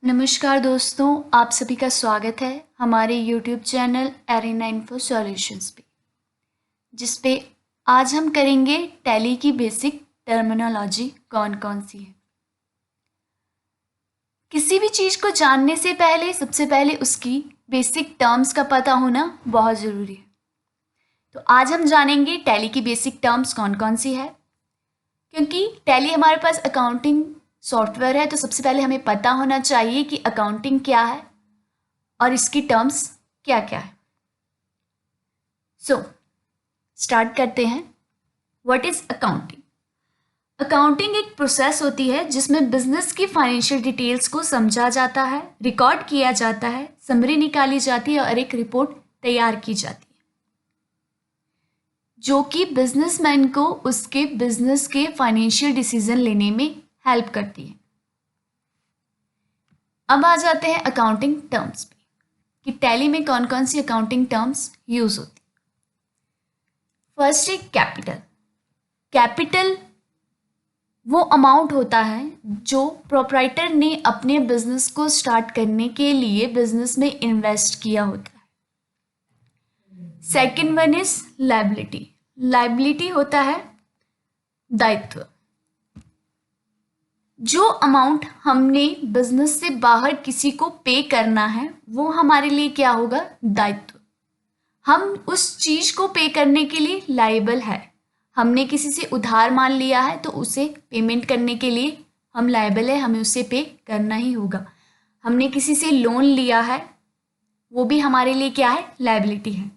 नमस्कार दोस्तों, आप सभी का स्वागत है हमारे YouTube channel arena info solutions पे, जिस पे आज हम करेंगे टैली की बेसिक टर्मिनोलॉजी कौन कौन सी है। किसी भी चीज़ को जानने से पहले सबसे पहले उसकी बेसिक टर्म्स का पता होना बहुत ज़रूरी है। तो आज हम जानेंगे टैली की बेसिक टर्म्स कौन कौन सी है। क्योंकि टैली हमारे पास अकाउंटिंग सॉफ्टवेयर है, तो सबसे पहले हमें पता होना चाहिए कि अकाउंटिंग क्या है और इसकी टर्म्स क्या क्या है। सो स्टार्ट करते हैं। What is accounting? अकाउंटिंग एक प्रोसेस होती है जिसमें बिजनेस की फाइनेंशियल डिटेल्स को समझा जाता है, रिकॉर्ड किया जाता है, समरी निकाली जाती है और एक रिपोर्ट तैयार की जाती है जो कि बिजनेसमैन को उसके बिजनेस के फाइनेंशियल डिसीजन लेने में हेल्प करती है। अब आ जाते हैं अकाउंटिंग टर्म्स पे कि टैली में कौन कौन सी अकाउंटिंग टर्म्स यूज होती है। फर्स्ट है कैपिटल। कैपिटल वो अमाउंट होता है जो प्रोप्राइटर ने अपने बिजनेस को स्टार्ट करने के लिए बिजनेस में इन्वेस्ट किया होता है। Second one is liability. Liability होता है दायित्व। जो अमाउंट हमने बिजनेस से बाहर किसी को पे करना है वो हमारे लिए क्या होगा? दायित्व। हम उस चीज को पे करने के लिए लायबल है। हमने किसी से उधार मान लिया है तो उसे पेमेंट करने के लिए हम लायबल है, हमें उसे पे करना ही होगा। हमने किसी से लोन लिया है, वो भी हमारे लिए क्या है? लायबिलिटी है।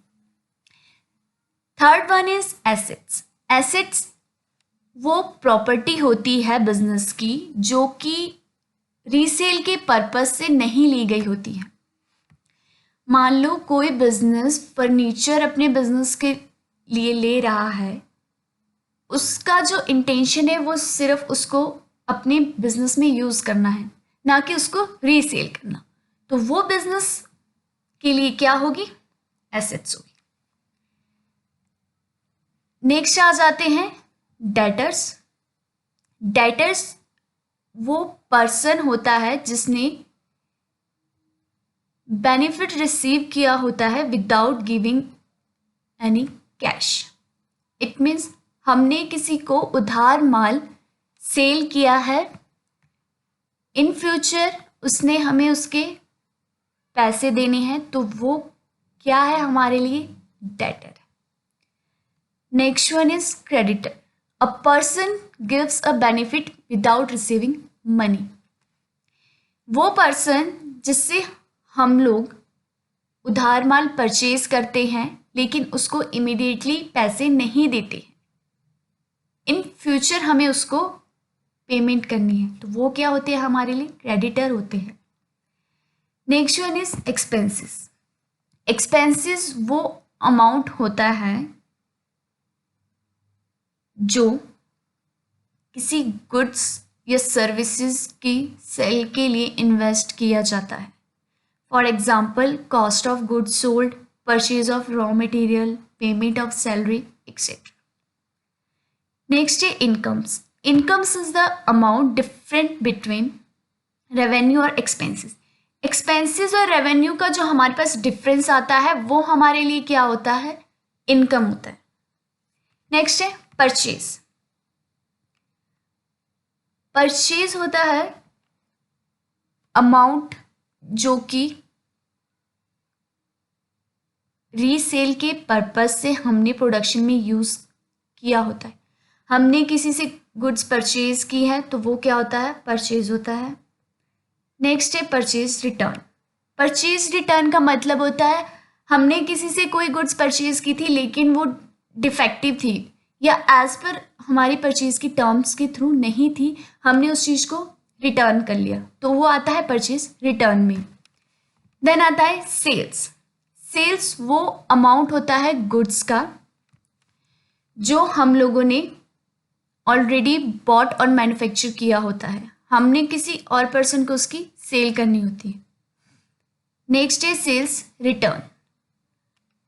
Third one is assets. Assets वो प्रॉपर्टी होती है बिजनेस की जो कि रीसेल के पर्पस से नहीं ली गई होती है। मान लो कोई बिजनेस फर्नीचर अपने बिजनेस के लिए ले रहा है, उसका जो इंटेंशन है वो सिर्फ उसको अपने बिजनेस में यूज करना है, ना कि उसको रीसेल करना। तो वो बिजनेस के लिए क्या होगी? एसेट्स होगी। नेक्स्ट आ जाते हैं डेटर्स। डेटर्स वो पर्सन होता है जिसने बेनिफिट रिसीव किया होता है without giving any cash. It means हमने किसी को उधार माल सेल किया है, इन फ्यूचर उसने हमें उसके पैसे देने हैं, तो वो क्या है हमारे लिए? डेटर है। Next one is creditor. A person gives a benefit without receiving money. वो पर्सन जिससे हम लोग उधार माल परचेज करते हैं लेकिन उसको इमीडिएटली पैसे नहीं देते हैं, इन फ्यूचर हमें उसको पेमेंट करनी है, तो वो क्या होते हैं हमारे लिए? क्रेडिटर होते हैं। Next one is expenses. Expenses वो अमाउंट होता है जो किसी गुड्स या सर्विसेज की सेल के लिए इन्वेस्ट किया जाता है। For example cost of goods sold, purchase of raw material, payment of salary etcetera. Next है incomes. Incomes is the amount different between revenue और एक्सपेंसेस। एक्सपेंसेस और रेवेन्यू का जो हमारे पास डिफरेंस आता है वो हमारे लिए क्या होता है? इनकम होता है। नेक्स्ट है परचेज। परचेज होता है अमाउंट जो कि रीसेल के पर्पस से हमने प्रोडक्शन में यूज किया होता है। हमने किसी से गुड्स परचेज की है तो वो क्या होता है? परचेज होता है। नेक्स्ट है परचेज रिटर्न। परचेज रिटर्न का मतलब होता है हमने किसी से कोई गुड्स परचेज की थी लेकिन वो डिफेक्टिव थी या एज पर हमारी परचेज की टर्म्स के थ्रू नहीं थी, हमने उस चीज़ को रिटर्न कर लिया, तो वो आता है परचेज रिटर्न में। देन आता है सेल्स। सेल्स वो अमाउंट होता है गुड्स का जो हम लोगों ने ऑलरेडी बॉट और मैन्युफैक्चर किया होता है, हमने किसी और पर्सन को उसकी सेल करनी होती है। नेक्स्ट है सेल्स रिटर्न।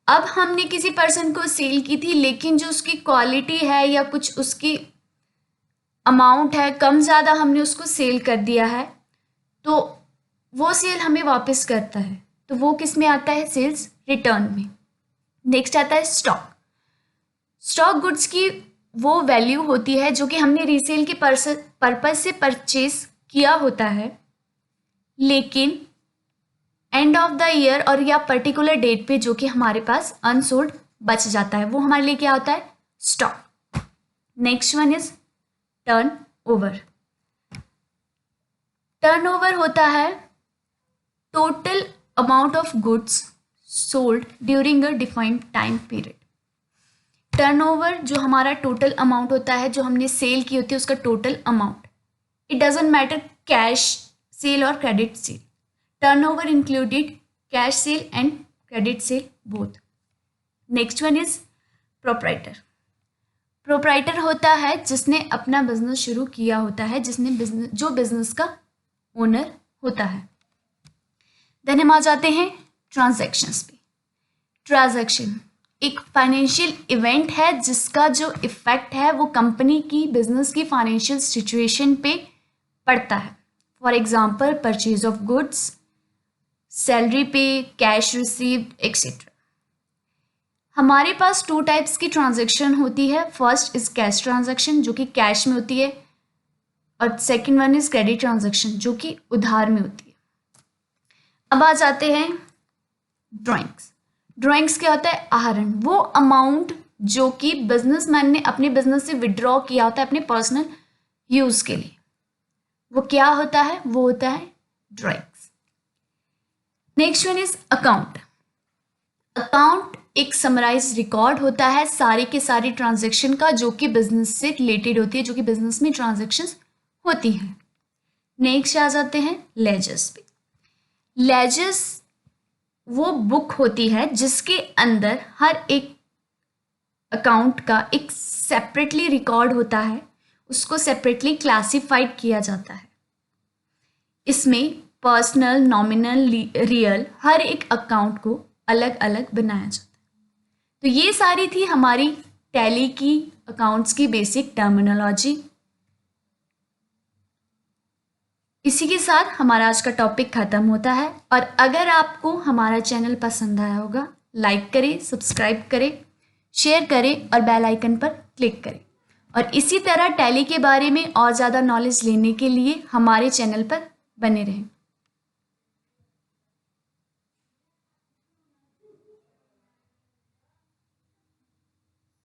अब हमने किसी पर्सन को सेल की थी लेकिन जो उसकी क्वालिटी है या कुछ उसकी अमाउंट है कम ज़्यादा हमने उसको सेल कर दिया है, तो वो सेल हमें वापस करता है, तो वो किस में आता है? सेल्स रिटर्न में। नेक्स्ट आता है स्टॉक। स्टॉक गुड्स की वो वैल्यू होती है जो कि हमने रीसेल के पर्पस से परचेज किया होता है, लेकिन एंड ऑफ द ईयर और या पर्टिकुलर डेट पे जो कि हमारे पास अनसोल्ड बच जाता है, वो हमारे लिए क्या होता है? Stock. Next one is turn over. Turn over होता है total amount of goods sold during a defined time period. Turnover जो हमारा टोटल अमाउंट होता है, जो हमने सेल की होती है, उसका total amount. It doesn't matter cash sale और credit sale. Turnover included cash sale and credit sale both. Next one is proprietor. Proprietor होता है जिसने अपना बिजनेस शुरू किया होता है, जो बिजनेस का ओनर होता है। देन हम आ जाते हैं ट्रांजैक्शंस पे। ट्रांजैक्शन एक फाइनेंशियल इवेंट है जिसका जो इफेक्ट है वो कंपनी की बिजनेस की फाइनेंशियल सिचुएशन पे पड़ता है। For example purchase of goods, salary पे, कैश रिसीव्ड एक्सेट्रा। हमारे पास 2 टाइप्स की ट्रांजैक्शन होती है। फर्स्ट इज कैश ट्रांजैक्शन जो कि कैश में होती है, और second one is credit transaction जो कि उधार में होती है। अब आ जाते हैं ड्राइंग्स। ड्राइंग्स क्या होता है? आहरण। वो अमाउंट जो कि बिजनेसमैन ने अपने बिजनेस से विड्रॉ किया होता है अपने पर्सनल यूज के लिए, वो क्या होता है? वो होता है drawings. Next one is account. Account एक समराइज रिकॉर्ड होता है सारे के सारे ट्रांजैक्शन का जो कि बिजनेस से रिलेटेड होती है, जो कि बिजनेस में ट्रांजैक्शंस होती हैं। नेक्स्ट आ जाते हैं लेजर्स पे। लेजर्स वो बुक होती है जिसके अंदर हर एक अकाउंट का एक सेपरेटली रिकॉर्ड होता है, उसको सेपरेटली क्लासिफाइड किया जाता है। इसमें पर्सनल, नॉमिनल, रियल हर एक अकाउंट को अलग अलग बनाया जाता है। तो ये सारी थी हमारी टैली की अकाउंट्स की बेसिक टर्मिनोलॉजी। इसी के साथ हमारा आज का टॉपिक ख़त्म होता है। और अगर आपको हमारा चैनल पसंद आया होगा, लाइक करें, सब्सक्राइब करें, शेयर करें और बेल आइकन पर क्लिक करें। और इसी तरह टैली के बारे में और ज़्यादा नॉलेज लेने के लिए हमारे चैनल पर बने रहें।